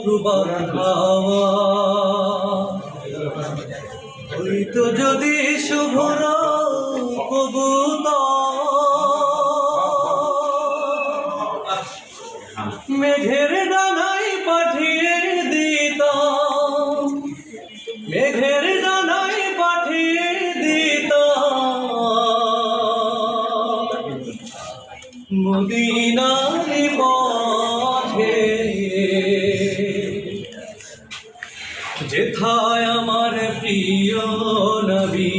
প্রবাল হাওয়া হইতো যদি শুভর কবুতর, মেঘের ডানায় পাঠিয়ে দিতাম, মেঘের ডানায় পাঠিয়ে দিতাম মদিনার পথে, যেথায় আমার প্রিয় নবী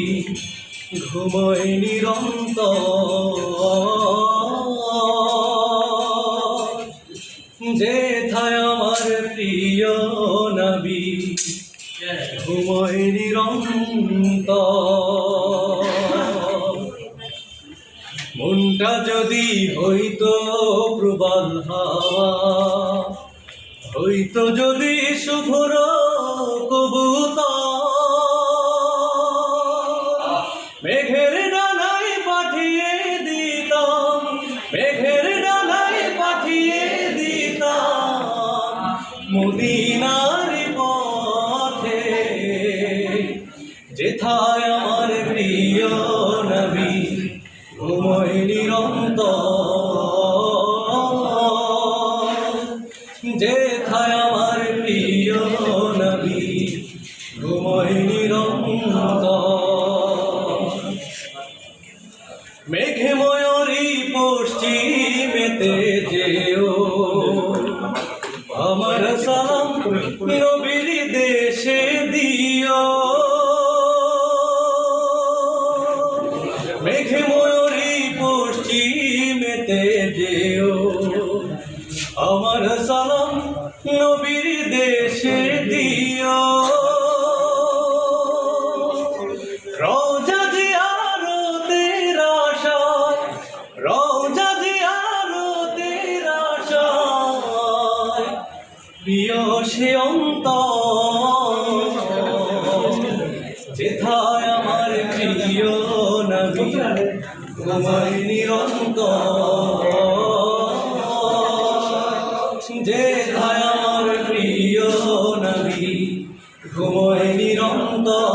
ঘুমোয় নিরন্তর, যেথায় আমার প্রিয় নবী ঘুমোয় নিরন্তর। মনটা যদি হইতো প্রবাল হাওয়া, হইতো যদি শুভ্র কবুতর, মেঘের ডানায় পাঠিয়ে দিতাম, মেঘের ডানায় পাঠিয়ে দিতাম মদিনার পথে, যেথায় আমার প্রিয় নবী ঘুমোয় নিরন্তর, যেথায় আমার প্রিয় নবী ঘুমোয় নিরন্তর। মেঘে ময়ূরী পশ্চিমেতে যেও, আমার সালাম নবীর দেশে দিও। মেঘে ময়ূরী পশ্চিমেতে যেও, আমার সালাম নবীর দেশে দিও। রওজা জিয়ারতের আশায়, রওজা জিয়ারতের আশায় প্রিয় সে অন্তর, যেথায় আমার প্রিয় নবী ঘুমোয় নিরন্তর, যেথায় আমার প্রিয় নবী ঘুমোয় নিরন্তর।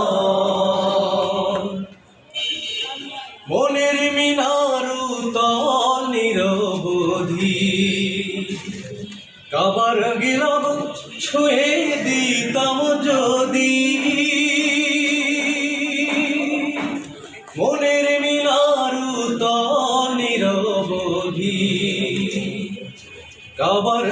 মনের মিনার উত্তল নিরবধি, কাবার গিলাব ছুঁয়ে দিতাম যদি, মনের মিনার উত্তল নিরবধি, কাবার